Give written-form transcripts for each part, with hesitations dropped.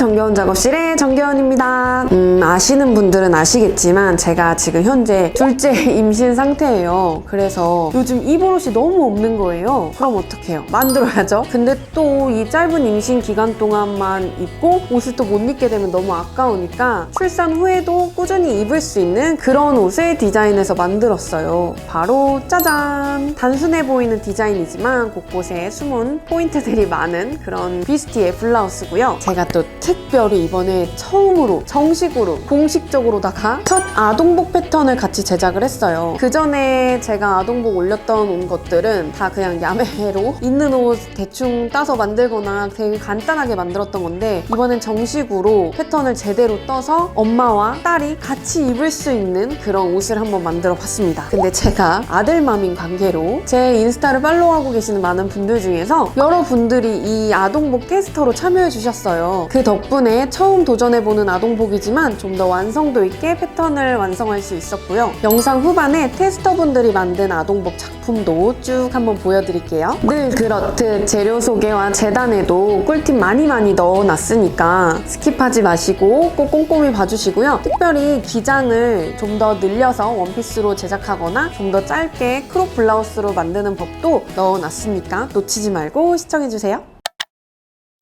정겨운 작업실의 정겨운입니다. 아시는 분들은 아시겠지만 제가 지금 현재 둘째 임신 상태예요. 그래서 요즘 입을 옷이 너무 없는 거예요. 그럼 어떡해요? 만들어야죠. 근데 또 이 짧은 임신 기간 동안만 입고 옷을 또 못 입게 되면 너무 아까우니까 출산 후에도 꾸준히 입을 수 있는 그런 옷을 디자인해서 만들었어요. 바로 짜잔! 단순해 보이는 디자인이지만 곳곳에 숨은 포인트들이 많은 그런 비스티의 블라우스고요. 제가 또 특별히 이번에 처음으로 정식으로 공식적으로다가 첫 아동복 패턴을 같이 제작을 했어요. 그 전에 제가 아동복 올렸던 것들은 다 그냥 야매로 있는 옷 대충 따서 만들거나 되게 간단하게 만들었던 건데 이번엔 정식으로 패턴을 제대로 떠서 엄마와 딸이 같이 입을 수 있는 그런 옷을 한번 만들어 봤습니다. 근데 제가 아들맘인 관계로 제 인스타를 팔로우하고 계시는 많은 분들 중에서 여러분들이 이 아동복 테스터로 참여해 주셨어요. 그 덕분에 처음 도전해보는 아동복이지만 좀 더 완성도 있게 패턴을 완성할 수 있었고요. 영상 후반에 테스터분들이 만든 아동복 작품도 쭉 한번 보여드릴게요. 늘 그렇듯 재료 소개와 재단에도 꿀팁 많이 넣어놨으니까 스킵하지 마시고 꼭 꼼꼼히 봐주시고요. 특별히 기장을 좀 더 늘려서 원피스로 제작하거나 좀 더 짧게 크롭 블라우스로 만드는 법도 넣어놨으니까 놓치지 말고 시청해주세요.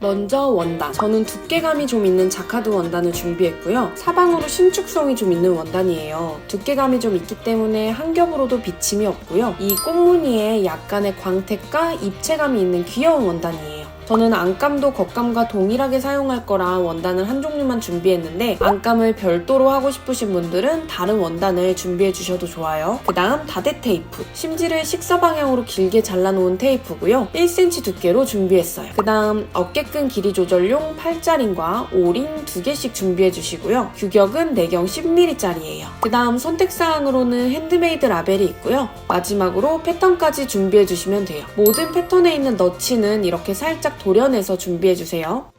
먼저 원단. 저는 두께감이 좀 있는 자카드 원단을 준비했고요. 사방으로 신축성이 좀 있는 원단이에요. 두께감이 좀 있기 때문에 한 겹으로도 비침이 없고요. 이 꽃무늬에 약간의 광택과 입체감이 있는 귀여운 원단이에요. 저는 안감도 겉감과 동일하게 사용할 거라 원단을 한 종류만 준비했는데 안감을 별도로 하고 싶으신 분들은 다른 원단을 준비해 주셔도 좋아요. 그 다음 다대 테이프. 심지를 식사 방향으로 길게 잘라놓은 테이프고요. 1cm 두께로 준비했어요. 그 다음 어깨끈 길이 조절용 팔자링과 오링 2개씩 준비해 주시고요. 규격은 내경 10mm짜리예요. 그 다음 선택사항으로는 핸드메이드 라벨이 있고요. 마지막으로 패턴까지 준비해 주시면 돼요. 모든 패턴에 있는 너치는 이렇게 살짝 도려내서 준비해주세요.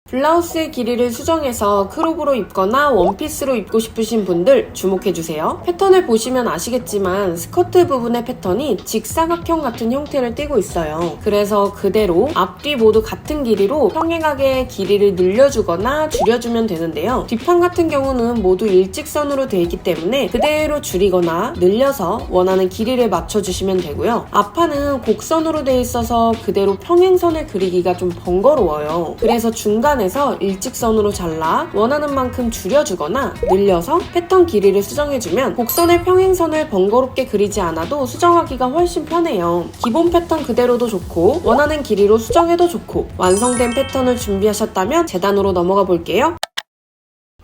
블라우스의 길이를 수정해서 크롭으로 입거나 원피스로 입고 싶으신 분들 주목해주세요. 패턴을 보시면 아시겠지만 스커트 부분의 패턴이 직사각형 같은 형태를 띠고 있어요. 그래서 그대로 앞뒤 모두 같은 길이로 평행하게 길이를 늘려주거나 줄여주면 되는데요. 뒷판 같은 경우는 모두 일직선으로 되어 있기 때문에 그대로 줄이거나 늘려서 원하는 길이를 맞춰주시면 되고요. 앞판은 곡선으로 되어 있어서 그대로 평행선을 그리기가 좀 번거로워요. 그래서 중간에서 일직선으로 잘라 원하는 만큼 줄여주거나 늘려서 패턴 길이를 수정해주면 곡선의 평행선을 번거롭게 그리지 않아도 수정하기가 훨씬 편해요. 기본 패턴 그대로도 좋고 원하는 길이로 수정해도 좋고 완성된 패턴을 준비하셨다면 재단으로 넘어가 볼게요.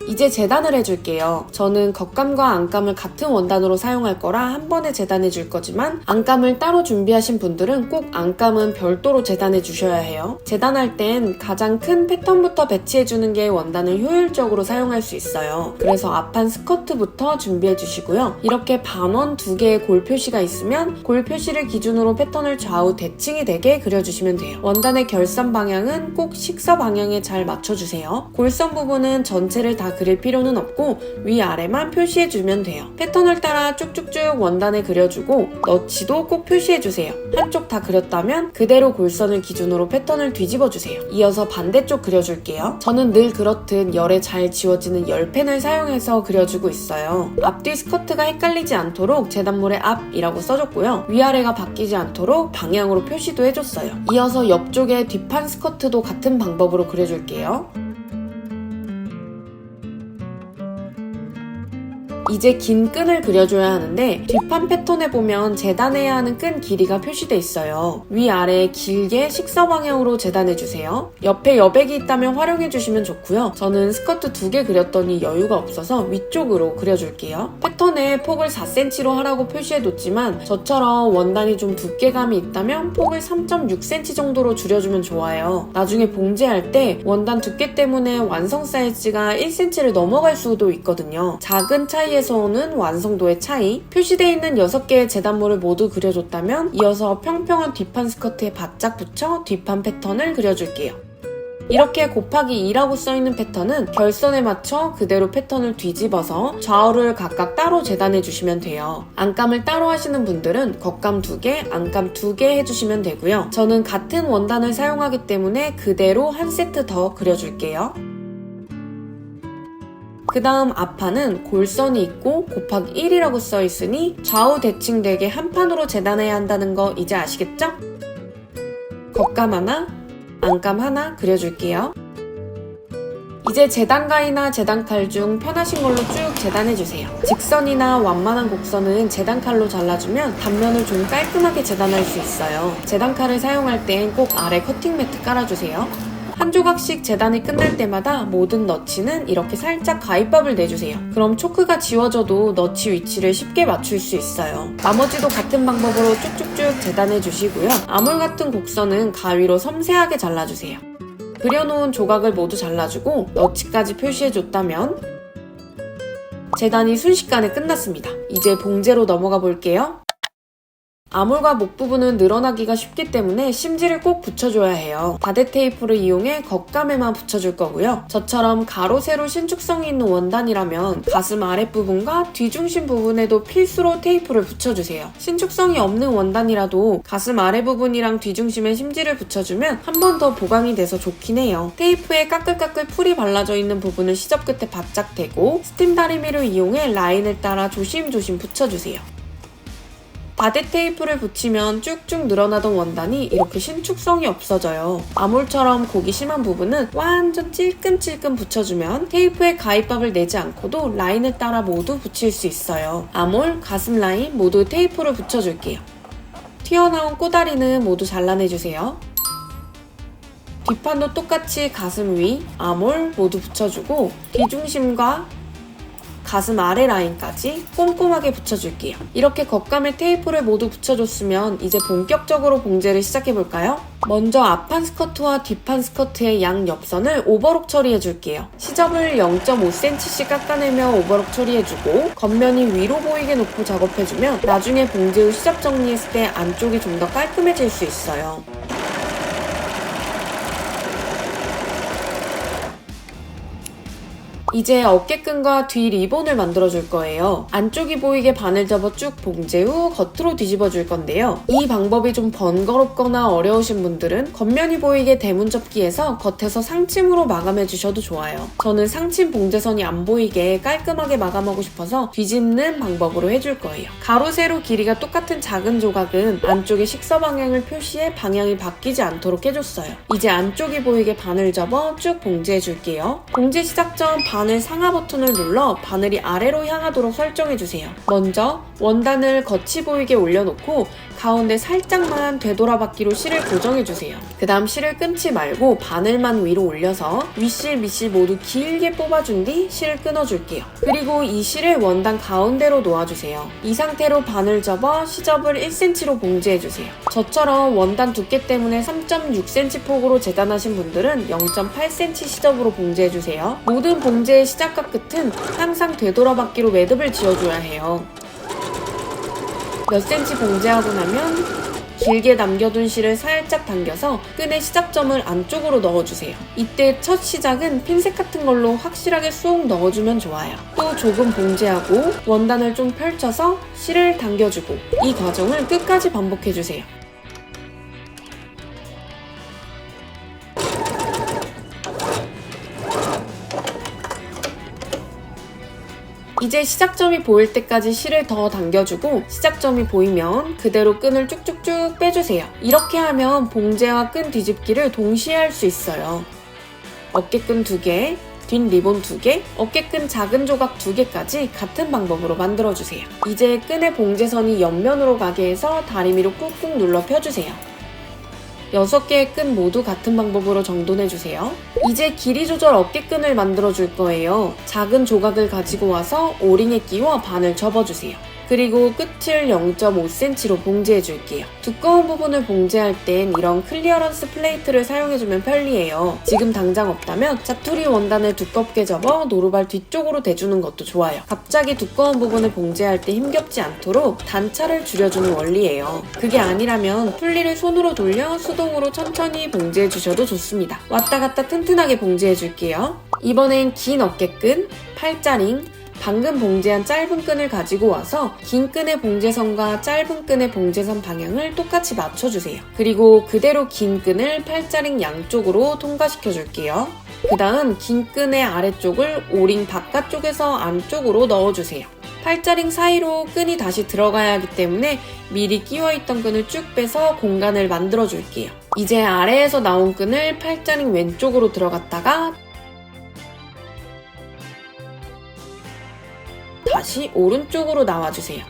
이제 재단을 해줄게요. 저는 겉감과 안감을 같은 원단으로 사용할 거라 한 번에 재단해 줄 거지만 안감을 따로 준비하신 분들은 꼭 안감은 별도로 재단해 주셔야 해요. 재단할 땐 가장 큰 패턴부터 배치해주는 게 원단을 효율적으로 사용할 수 있어요. 그래서 앞판 스커트부터 준비해 주시고요. 이렇게 반원 2개의 골 표시가 있으면 골 표시를 기준으로 패턴을 좌우 대칭이 되게 그려주시면 돼요. 원단의 결선 방향은 꼭 식서 방향에 잘 맞춰주세요. 골선 부분은 전체를 다 그릴 필요는 없고 위아래만 표시해주면 돼요. 패턴을 따라 쭉쭉쭉 원단에 그려주고 너치도 꼭 표시해주세요. 한쪽 다 그렸다면 그대로 골선을 기준으로 패턴을 뒤집어주세요. 이어서 반대쪽 그려줄게요. 저는 늘 그렇듯 열에 잘 지워지는 열펜을 사용해서 그려주고 있어요. 앞뒤 스커트가 헷갈리지 않도록 재단물에 앞이라고 써줬고요. 위아래가 바뀌지 않도록 방향으로 표시도 해줬어요. 이어서 옆쪽에 뒷판 스커트도 같은 방법으로 그려줄게요. 이제 긴 끈을 그려줘야 하는데 뒷판 패턴에 보면 재단해야 하는 끈 길이가 표시돼 있어요. 위아래 길게 식서 방향으로 재단해주세요. 옆에 여백이 있다면 활용해주시면 좋고요. 저는 스커트 2개 그렸더니 여유가 없어서 위쪽으로 그려줄게요. 패턴에 폭을 4cm로 하라고 표시해뒀지만 저처럼 원단이 좀 두께감이 있다면 폭을 3.6cm 정도로 줄여주면 좋아요. 나중에 봉제할 때 원단 두께 때문에 완성 사이즈가 1cm를 넘어갈 수도 있거든요. 작은 차이에서 오는 완성도의 차이. 표시되어 있는 6개의 재단물을 모두 그려줬다면 이어서 평평한 뒷판 스커트에 바짝 붙여 뒷판 패턴을 그려줄게요. 이렇게 곱하기 2라고 써있는 패턴은 결선에 맞춰 그대로 패턴을 뒤집어서 좌우를 각각 따로 재단해 주시면 돼요. 안감을 따로 하시는 분들은 겉감 2개, 안감 2개 해주시면 되고요. 저는 같은 원단을 사용하기 때문에 그대로 한 세트 더 그려줄게요. 그 다음 앞판은 골선이 있고 곱하기 1이라고 써있으니 좌우 대칭되게 한 판으로 재단해야 한다는 거 이제 아시겠죠? 겉감 하나, 안감 하나 그려줄게요. 이제 재단가위나 재단칼 중 편하신 걸로 쭉 재단해주세요. 직선이나 완만한 곡선은 재단칼로 잘라주면 단면을 좀 깔끔하게 재단할 수 있어요. 재단칼을 사용할 땐 꼭 아래 커팅 매트 깔아주세요. 한 조각씩 재단이 끝날 때마다 모든 너치는 이렇게 살짝 가위밥을 내주세요. 그럼 초크가 지워져도 너치 위치를 쉽게 맞출 수 있어요. 나머지도 같은 방법으로 쭉쭉쭉 재단해 주시고요. 아몰 같은 곡선은 가위로 섬세하게 잘라주세요. 그려놓은 조각을 모두 잘라주고 너치까지 표시해줬다면 재단이 순식간에 끝났습니다. 이제 봉제로 넘어가 볼게요. 아몰과 목 부분은 늘어나기가 쉽기 때문에 심지를 꼭 붙여줘야 해요. 바데 테이프를 이용해 겉감에만 붙여줄 거고요. 저처럼 가로 세로 신축성이 있는 원단이라면 가슴 아랫부분과 뒤중심 부분에도 필수로 테이프를 붙여주세요. 신축성이 없는 원단이라도 가슴 아래 부분이랑 뒤중심에 심지를 붙여주면 한 번 더 보강이 돼서 좋긴 해요. 테이프에 까끌까끌 풀이 발라져 있는 부분을 시접 끝에 바짝 대고 스팀 다리미를 이용해 라인을 따라 조심조심 붙여주세요. 바데 테이프를 붙이면 쭉쭉 늘어나던 원단이 이렇게 신축성이 없어져요. 아몰처럼 곡이 심한 부분은 완전 찔끔찔끔 붙여주면 테이프에 가위밥을 내지 않고도 라인을 따라 모두 붙일 수 있어요. 아몰, 가슴 라인 모두 테이프를 붙여줄게요. 튀어나온 꼬다리는 모두 잘라내주세요. 뒷판도 똑같이 가슴 위, 아몰 모두 붙여주고 뒤중심과 가슴 아래 라인까지 꼼꼼하게 붙여줄게요. 이렇게 겉감에 테이프를 모두 붙여줬으면 이제 본격적으로 봉제를 시작해볼까요? 먼저 앞판 스커트와 뒷판 스커트의 양 옆선을 오버록 처리해줄게요. 시접을 0.5cm씩 깎아내며 오버록 처리해주고 겉면이 위로 보이게 놓고 작업해주면 나중에 봉제 후 시접 정리했을 때 안쪽이 좀 더 깔끔해질 수 있어요. 이제 어깨끈과 뒤 리본을 만들어줄 거예요. 안쪽이 보이게 반을 접어 쭉 봉제 후 겉으로 뒤집어 줄 건데요. 이 방법이 좀 번거롭거나 어려우신 분들은 겉면이 보이게 대문 접기해서 겉에서 상침으로 마감해 주셔도 좋아요. 저는 상침 봉제선이 안 보이게 깔끔하게 마감하고 싶어서 뒤집는 방법으로 해줄 거예요. 가로 세로 길이가 똑같은 작은 조각은 안쪽에 식서 방향을 표시해 방향이 바뀌지 않도록 해줬어요. 이제 안쪽이 보이게 반을 접어 쭉 봉제해 줄게요. 봉제 시작 전 바늘 상하 버튼을 눌러 바늘이 아래로 향하도록 설정해주세요. 먼저 원단을 겉이 보이게 올려놓고 가운데 살짝만 되돌아받기로 실을 고정해주세요. 그 다음 실을 끊지 말고 바늘만 위로 올려서 윗실, 밑실 모두 길게 뽑아준 뒤 실을 끊어줄게요. 그리고 이 실을 원단 가운데로 놓아주세요. 이 상태로 바늘 접어 시접을 1cm로 봉제해주세요. 저처럼 원단 두께 때문에 3.6cm 폭으로 재단하신 분들은 0.8cm 시접으로 봉제해주세요. 모든 봉제의 시작과 끝은 항상 되돌아받기로 매듭을 지어줘야 해요. 몇 cm 봉제하고 나면 길게 남겨둔 실을 살짝 당겨서 끈의 시작점을 안쪽으로 넣어주세요. 이때 첫 시작은 핀셋 같은 걸로 확실하게 쏙 넣어주면 좋아요. 또 조금 봉제하고 원단을 좀 펼쳐서 실을 당겨주고 이 과정을 끝까지 반복해주세요. 이제 시작점이 보일 때까지 실을 더 당겨주고 시작점이 보이면 그대로 끈을 쭉쭉쭉 빼주세요. 이렇게 하면 봉제와 끈 뒤집기를 동시에 할 수 있어요. 어깨끈 2개, 뒷 리본 2개, 어깨끈 작은 조각 2개까지 같은 방법으로 만들어주세요. 이제 끈의 봉제선이 옆면으로 가게 해서 다리미로 꾹꾹 눌러 펴주세요. 6개의 끈 모두 같은 방법으로 정돈해주세요. 이제 길이 조절 어깨끈을 만들어줄 거예요. 작은 조각을 가지고 와서 오링에 끼워 반을 접어주세요. 그리고 끝을 0.5cm로 봉제해줄게요. 두꺼운 부분을 봉제할 땐 이런 클리어런스 플레이트를 사용해주면 편리해요. 지금 당장 없다면 자투리 원단을 두껍게 접어 노루발 뒤쪽으로 대주는 것도 좋아요. 갑자기 두꺼운 부분을 봉제할 때 힘겹지 않도록 단차를 줄여주는 원리예요. 그게 아니라면 풀리를 손으로 돌려 수동으로 천천히 봉제해주셔도 좋습니다. 왔다 갔다 튼튼하게 봉제해줄게요. 이번엔 긴 어깨끈, 팔자링, 방금 봉제한 짧은 끈을 가지고 와서 긴 끈의 봉제선과 짧은 끈의 봉제선 방향을 똑같이 맞춰주세요. 그리고 그대로 긴 끈을 팔자링 양쪽으로 통과시켜 줄게요. 그 다음 긴 끈의 아래쪽을 오링 바깥쪽에서 안쪽으로 넣어주세요. 팔자링 사이로 끈이 다시 들어가야 하기 때문에 미리 끼워있던 끈을 쭉 빼서 공간을 만들어 줄게요. 이제 아래에서 나온 끈을 팔자링 왼쪽으로 들어갔다가 다시 오른쪽으로 나와주세요.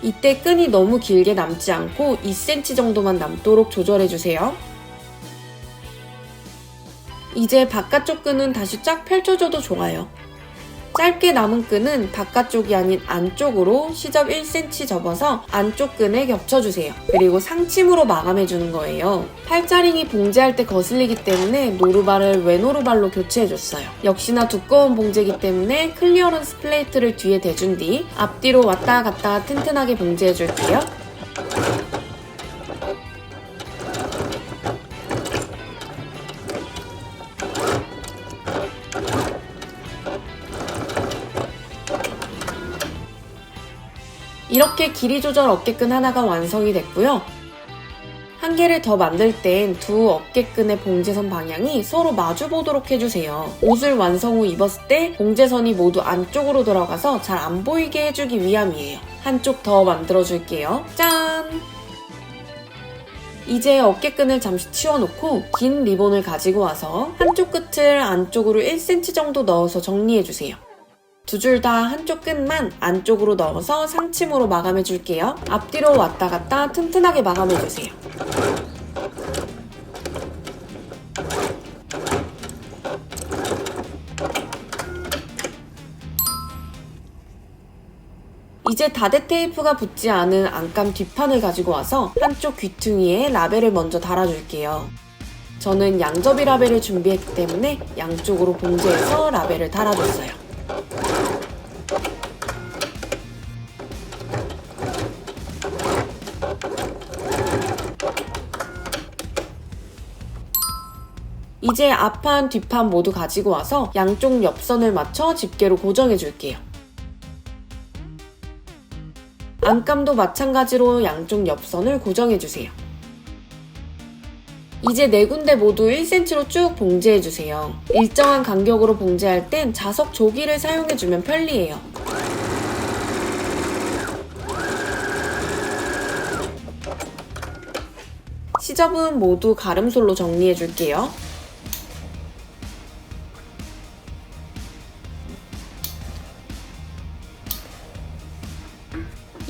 이때 끈이 너무 길게 남지 않고 2cm 정도만 남도록 조절해주세요. 이제 바깥쪽 끈은 다시 쫙 펼쳐줘도 좋아요. 짧게 남은 끈은 바깥쪽이 아닌 안쪽으로 시접 1cm 접어서 안쪽 끈에 겹쳐주세요. 그리고 상침으로 마감해주는 거예요. 팔자링이 봉제할 때 거슬리기 때문에 노루발을 외노루발로 교체해줬어요. 역시나 두꺼운 봉제이기 때문에 클리어런스 플레이트를 뒤에 대준 뒤 앞뒤로 왔다 갔다 튼튼하게 봉제해줄게요. 이렇게 길이 조절 어깨끈 하나가 완성이 됐고요. 한 개를 더 만들 땐 두 어깨끈의 봉제선 방향이 서로 마주 보도록 해주세요. 옷을 완성 후 입었을 때 봉제선이 모두 안쪽으로 들어가서 잘 안 보이게 해주기 위함이에요. 한쪽 더 만들어줄게요. 짠! 이제 어깨끈을 잠시 치워놓고 긴 리본을 가지고 와서 한쪽 끝을 안쪽으로 1cm 정도 넣어서 정리해주세요. 두 줄 다 한쪽 끝만 안쪽으로 넣어서 상침으로 마감해줄게요. 앞뒤로 왔다 갔다 튼튼하게 마감해주세요. 이제 다대 테이프가 붙지 않은 안감 뒷판을 가지고 와서 한쪽 귀퉁이에 라벨을 먼저 달아줄게요. 저는 양접이 라벨을 준비했기 때문에 양쪽으로 봉제해서 라벨을 달아줬어요. 이제 앞판, 뒷판 모두 가지고 와서 양쪽 옆선을 맞춰 집게로 고정해줄게요. 안감도 마찬가지로 양쪽 옆선을 고정해주세요. 이제 네 군데 모두 1cm로 쭉 봉제해주세요. 일정한 간격으로 봉제할 땐 자석 조기를 사용해주면 편리해요. 시접은 모두 가름솔로 정리해줄게요.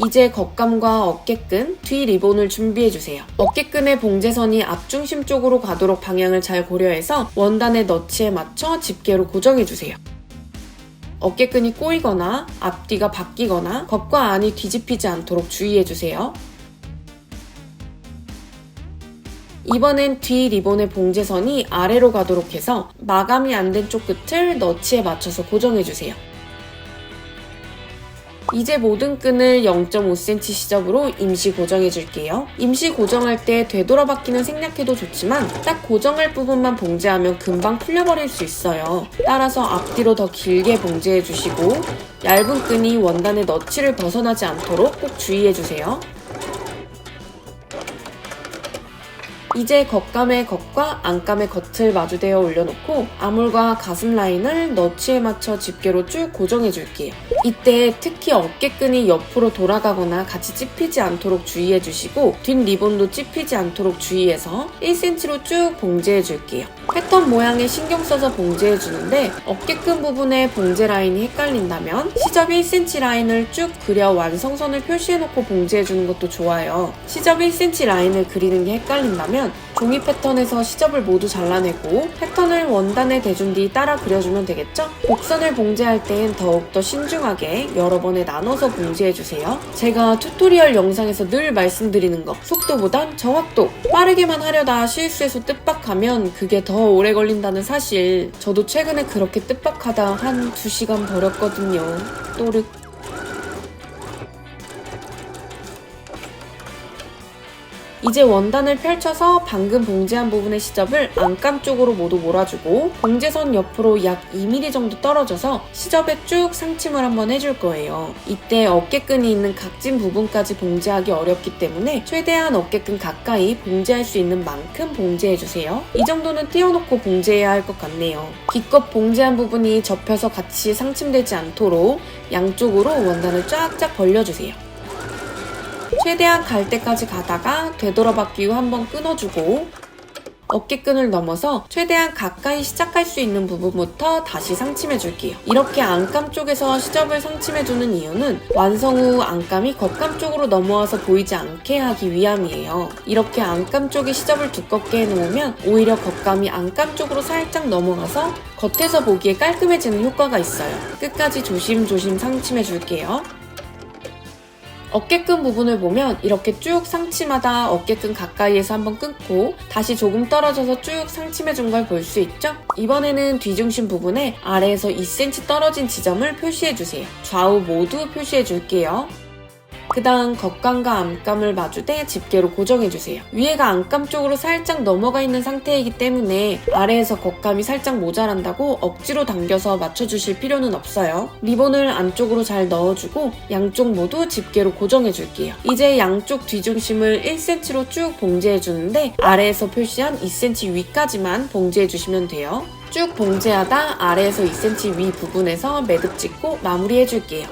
이제 겉감과 어깨끈, 뒤 리본을 준비해주세요. 어깨끈의 봉제선이 앞중심 쪽으로 가도록 방향을 잘 고려해서 원단의 너치에 맞춰 집게로 고정해주세요. 어깨끈이 꼬이거나 앞뒤가 바뀌거나 겉과 안이 뒤집히지 않도록 주의해주세요. 이번엔 뒤 리본의 봉제선이 아래로 가도록 해서 마감이 안 된 쪽 끝을 너치에 맞춰서 고정해주세요. 이제 모든 끈을 0.5cm 시접으로 임시 고정해줄게요. 임시 고정할 때 되돌아받기는 생략해도 좋지만 딱 고정할 부분만 봉제하면 금방 풀려버릴 수 있어요. 따라서 앞뒤로 더 길게 봉제해주시고 얇은 끈이 원단의 너치를 벗어나지 않도록 꼭 주의해주세요. 이제 겉감의 겉과 안감의 겉을 마주대어 올려놓고 아물과 가슴 라인을 너치에 맞춰 집게로 쭉 고정해줄게요. 이때 특히 어깨끈이 옆으로 돌아가거나 같이 찝히지 않도록 주의해주시고 뒷 리본도 찝히지 않도록 주의해서 1cm로 쭉 봉제해줄게요. 패턴 모양에 신경 써서 봉제해주는데 어깨끈 부분에 봉제 라인이 헷갈린다면 시접 1cm 라인을 쭉 그려 완성선을 표시해놓고 봉제해주는 것도 좋아요. 시접 1cm 라인을 그리는 게 헷갈린다면 종이 패턴에서 시접을 모두 잘라내고 패턴을 원단에 대준 뒤 따라 그려주면 되겠죠? 곡선을 봉제할 땐 더욱더 신중하게 여러 번에 나눠서 봉제해주세요. 제가 튜토리얼 영상에서 늘 말씀드리는 거, 속도보단 정확도! 빠르게만 하려다 실수해서 뜻박하면 그게 더 오래 걸린다는 사실. 저도 최근에 그렇게 뜻박하다 한 2시간 버렸거든요. 또르. 이제 원단을 펼쳐서 방금 봉제한 부분의 시접을 안감 쪽으로 모두 몰아주고 봉제선 옆으로 약 2mm 정도 떨어져서 시접에 쭉 상침을 한번 해줄 거예요. 이때 어깨끈이 있는 각진 부분까지 봉제하기 어렵기 때문에 최대한 어깨끈 가까이 봉제할 수 있는 만큼 봉제해주세요. 이 정도는 띄워놓고 봉제해야 할 것 같네요. 기껏 봉제한 부분이 접혀서 같이 상침되지 않도록 양쪽으로 원단을 쫙쫙 벌려주세요. 최대한 갈 때까지 가다가 되돌아받기 후 한번 끊어주고 어깨끈을 넘어서 최대한 가까이 시작할 수 있는 부분부터 다시 상침해줄게요. 이렇게 안감 쪽에서 시접을 상침해주는 이유는 완성 후 안감이 겉감 쪽으로 넘어와서 보이지 않게 하기 위함이에요. 이렇게 안감 쪽에 시접을 두껍게 해놓으면 오히려 겉감이 안감 쪽으로 살짝 넘어가서 겉에서 보기에 깔끔해지는 효과가 있어요. 끝까지 조심조심 상침해줄게요. 어깨끈 부분을 보면 이렇게 쭉 상침하다 어깨끈 가까이에서 한번 끊고 다시 조금 떨어져서 쭉 상침해준 걸 볼 수 있죠? 이번에는 뒤중심 부분에 아래에서 2cm 떨어진 지점을 표시해주세요. 좌우 모두 표시해줄게요. 그 다음 겉감과 안감을 마주대 집게로 고정해주세요. 위에가 안감 쪽으로 살짝 넘어가 있는 상태이기 때문에 아래에서 겉감이 살짝 모자란다고 억지로 당겨서 맞춰주실 필요는 없어요. 리본을 안쪽으로 잘 넣어주고 양쪽 모두 집게로 고정해줄게요. 이제 양쪽 뒤중심을 1cm로 쭉 봉제해주는데 아래에서 표시한 2cm 위까지만 봉제해주시면 돼요. 쭉 봉제하다 아래에서 2cm 위 부분에서 매듭 짓고 마무리해줄게요.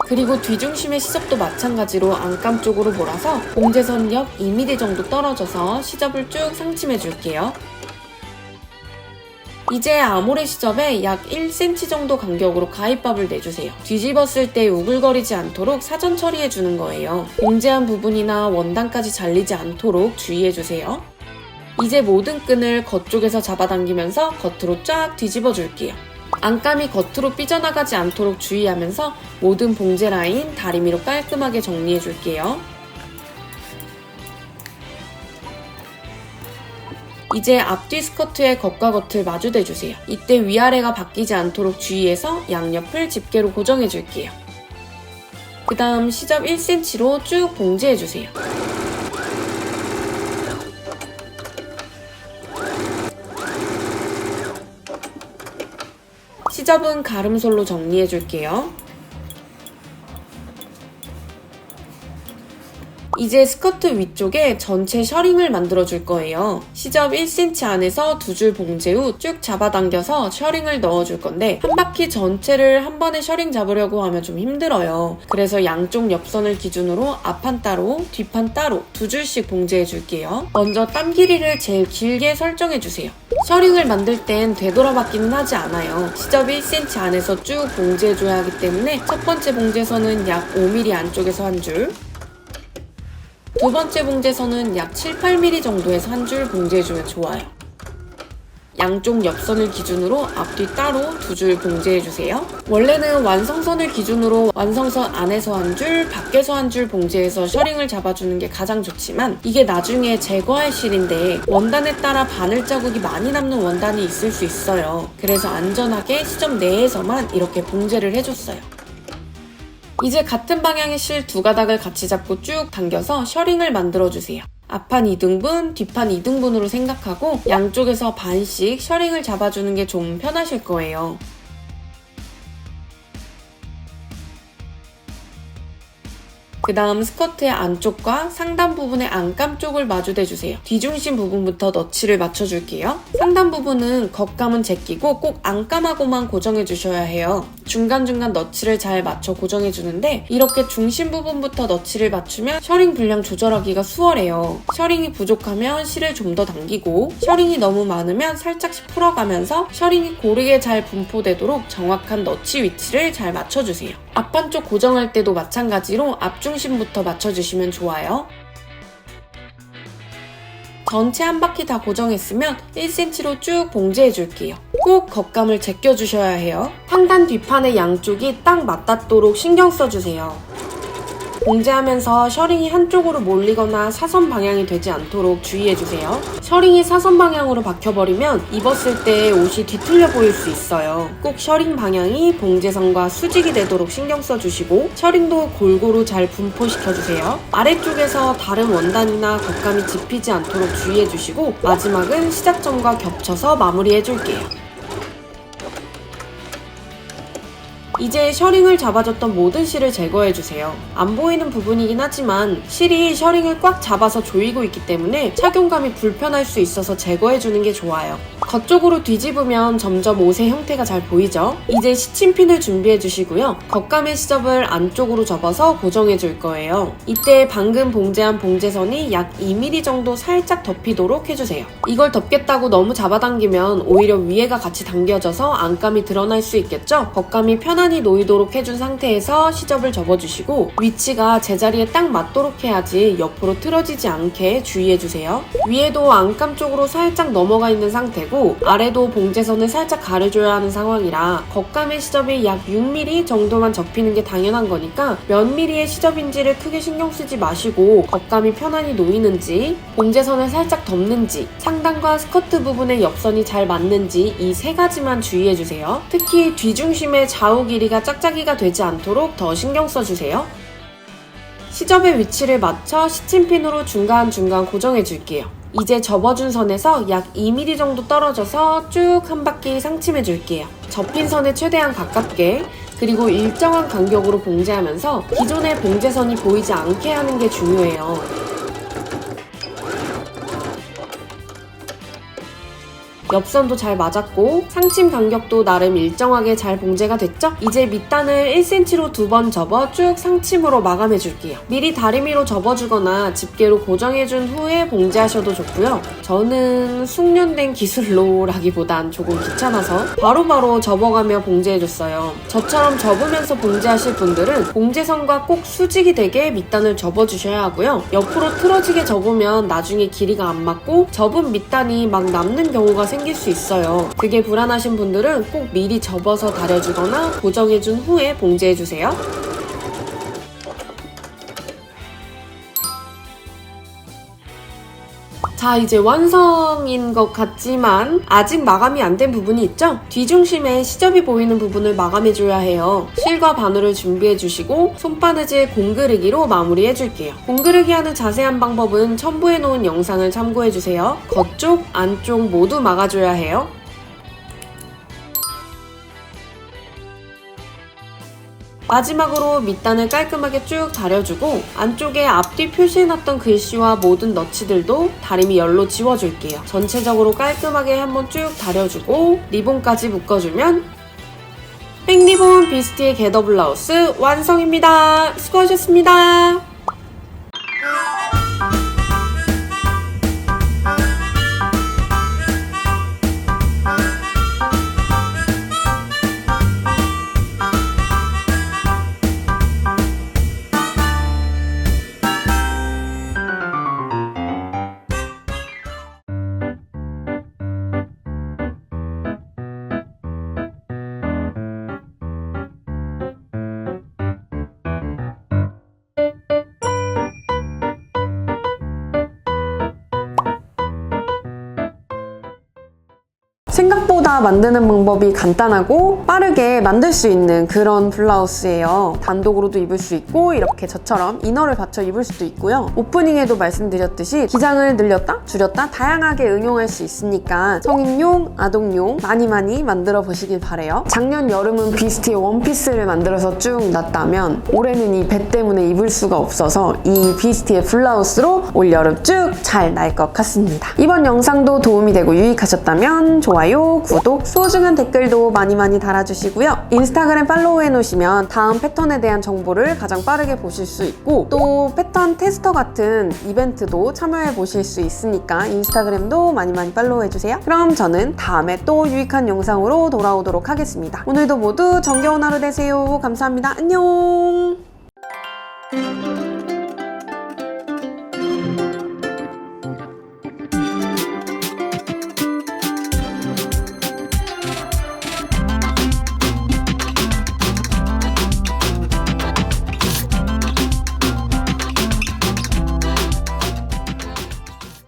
그리고 뒤중심의 시접도 마찬가지로 안감 쪽으로 몰아서 봉제선 옆 2mm 정도 떨어져서 시접을 쭉 상침해줄게요. 이제 아모레 시접에 약 1cm 정도 간격으로 가위밥을 내주세요. 뒤집었을 때 우글거리지 않도록 사전 처리해주는 거예요. 봉제한 부분이나 원단까지 잘리지 않도록 주의해주세요. 이제 모든 끈을 겉쪽에서 잡아당기면서 겉으로 쫙 뒤집어줄게요. 안감이 겉으로 삐져나가지 않도록 주의하면서 모든 봉제 라인 다리미로 깔끔하게 정리해줄게요. 이제 앞뒤 스커트의 겉과 겉을 마주대주세요. 이때 위아래가 바뀌지 않도록 주의해서 양옆을 집게로 고정해줄게요. 그 다음 시접 1cm로 쭉 봉제해주세요. 시접은 가름솔로 정리해줄게요. 이제 스커트 위쪽에 전체 셔링을 만들어줄 거예요. 시접 1cm 안에서 2줄 봉제 후 쭉 잡아당겨서 셔링을 넣어줄 건데 한 바퀴 전체를 한 번에 셔링 잡으려고 하면 좀 힘들어요. 그래서 양쪽 옆선을 기준으로 앞판 따로, 뒷판 따로 2줄씩 봉제해줄게요. 먼저 땀 길이를 제일 길게 설정해주세요. 셔링을 만들 땐 되돌아받기는 하지 않아요. 시접 1cm 안에서 쭉 봉제해줘야 하기 때문에 첫 번째 봉제선은 약 5mm 안쪽에서 한 줄, 두 번째 봉제선은 약 7, 8mm 정도에서 한 줄 봉제해주면 좋아요. 양쪽 옆선을 기준으로 앞뒤 따로 2줄 봉제해주세요. 원래는 완성선을 기준으로 완성선 안에서 한 줄, 밖에서 한 줄 봉제해서 셔링을 잡아주는 게 가장 좋지만 이게 나중에 제거할 실인데 원단에 따라 바늘 자국이 많이 남는 원단이 있을 수 있어요. 그래서 안전하게 시접 내에서만 이렇게 봉제를 해줬어요. 이제 같은 방향의 실 2가닥을 같이 잡고 쭉 당겨서 셔링을 만들어주세요. 앞판 2등분, 뒷판 2등분으로 생각하고 양쪽에서 반씩 셔링을 잡아주는 게 좀 편하실 거예요. 그 다음 스커트의 안쪽과 상단 부분의 안감 쪽을 마주대주세요. 뒤중심 부분부터 너치를 맞춰줄게요. 상단 부분은 겉감은 제끼고 꼭 안감하고만 고정해주셔야 해요. 중간중간 너치를 잘 맞춰 고정해주는데 이렇게 중심 부분부터 너치를 맞추면 셔링 분량 조절하기가 수월해요. 셔링이 부족하면 실을 좀 더 당기고 셔링이 너무 많으면 살짝씩 풀어가면서 셔링이 고르게 잘 분포되도록 정확한 너치 위치를 잘 맞춰주세요. 앞판 쪽 고정할 때도 마찬가지로 앞중심부터 맞춰주시면 좋아요. 전체 한 바퀴 다 고정했으면 1cm로 쭉 봉제해줄게요. 꼭 겉감을 제껴주셔야 해요. 상단 뒷판의 양쪽이 딱 맞닿도록 신경 써주세요. 봉제하면서 셔링이 한쪽으로 몰리거나 사선 방향이 되지 않도록 주의해주세요. 셔링이 사선 방향으로 박혀버리면 입었을 때 옷이 뒤틀려 보일 수 있어요. 꼭 셔링 방향이 봉제선과 수직이 되도록 신경 써주시고 셔링도 골고루 잘 분포시켜주세요. 아래쪽에서 다른 원단이나 겉감이 집히지 않도록 주의해주시고 마지막은 시작점과 겹쳐서 마무리해줄게요. 이제 셔링을 잡아줬던 모든 실을 제거해주세요. 안 보이는 부분이긴 하지만 실이 셔링을 꽉 잡아서 조이고 있기 때문에 착용감이 불편할 수 있어서 제거해주는 게 좋아요. 겉쪽으로 뒤집으면 점점 옷의 형태가 잘 보이죠? 이제 시침핀을 준비해주시고요. 겉감의 시접을 안쪽으로 접어서 고정해줄 거예요. 이때 방금 봉제한 봉제선이 약 2mm 정도 살짝 덮이도록 해주세요. 이걸 덮겠다고 너무 잡아당기면 오히려 위에가 같이 당겨져서 안감이 드러날 수 있겠죠? 겉감이 편안히 놓이도록 해준 상태에서 시접을 접어주시고 위치가 제자리에 딱 맞도록 해야지 옆으로 틀어지지 않게 주의해주세요. 위에도 안감 쪽으로 살짝 넘어가 있는 상태고 아래도 봉제선을 살짝 가려줘야 하는 상황이라 겉감의 시접이 약 6mm 정도만 접히는 게 당연한 거니까 몇 mm의 시접인지를 크게 신경 쓰지 마시고 겉감이 편안히 놓이는지 봉제선을 살짝 덮는지 상단과 스커트 부분의 옆선이 잘 맞는지 이 세 가지만 주의해주세요. 특히 뒤중심의 좌우 길이가 짝짝이가 되지 않도록 더 신경 써주세요. 시접의 위치를 맞춰 시침핀으로 중간중간 고정해줄게요. 이제 접어준 선에서 약 2mm 정도 떨어져서 쭉 한 바퀴 상침해줄게요. 접힌 선에 최대한 가깝게 그리고 일정한 간격으로 봉제하면서 기존의 봉제선이 보이지 않게 하는 게 중요해요. 옆선도 잘 맞았고 상침 간격도 나름 일정하게 잘 봉제가 됐죠? 이제 밑단을 1cm로 2번 접어 쭉 상침으로 마감해줄게요. 미리 다리미로 접어주거나 집게로 고정해준 후에 봉제하셔도 좋고요. 저는 숙련된 기술로라기보단 조금 귀찮아서 바로바로 접어가며 봉제해줬어요. 저처럼 접으면서 봉제하실 분들은 봉제선과 꼭 수직이 되게 밑단을 접어주셔야 하고요. 옆으로 틀어지게 접으면 나중에 길이가 안 맞고 접은 밑단이 막 남는 경우가 생길 수 있어요. 그게 불안하신 분들은 꼭 미리 접어서 다려주거나 고정해준 후에 봉제해주세요. 자, 이제 완성인 것 같지만 아직 마감이 안 된 부분이 있죠? 뒤중심에 시접이 보이는 부분을 마감해줘야 해요. 실과 바늘을 준비해주시고 손바느질 공그르기로 마무리해줄게요. 공그르기 하는 자세한 방법은 첨부해 놓은 영상을 참고해주세요. 겉쪽, 안쪽 모두 막아줘야 해요. 마지막으로 밑단을 깔끔하게 쭉 다려주고 안쪽에 앞뒤 표시해놨던 글씨와 모든 너치들도 다리미 열로 지워줄게요. 전체적으로 깔끔하게 한번 쭉 다려주고 리본까지 묶어주면 백리본 비스티의 겟어 블라우스 완성입니다. 수고하셨습니다. 생각보다 만드는 방법이 간단하고 빠르게 만들 수 있는 그런 블라우스예요. 단독으로도 입을 수 있고 이렇게 저처럼 이너를 받쳐 입을 수도 있고요. 오프닝에도 말씀드렸듯이 기장을 늘렸다 줄였다 다양하게 응용할 수 있으니까 성인용, 아동용 많이 만들어 보시길 바래요. 작년 여름은 비스티의 원피스를 만들어서 쭉 놨다면 올해는 이 배 때문에 입을 수가 없어서 이 비스티의 블라우스로 올여름 쭉 잘 날 것 같습니다. 이번 영상도 도움이 되고 유익하셨다면 좋아요, 구독, 소중한 댓글도 많이 달아주시고요. 인스타그램 팔로우 해놓으시면 다음 패턴에 대한 정보를 가장 빠르게 보실 수 있고 또 패턴 테스터 같은 이벤트도 참여해 보실 수 있으니까 인스타그램도 많이 팔로우 해주세요. 그럼 저는 다음에 또 유익한 영상으로 돌아오도록 하겠습니다. 오늘도 모두 정겨운 하루 되세요. 감사합니다. 안녕.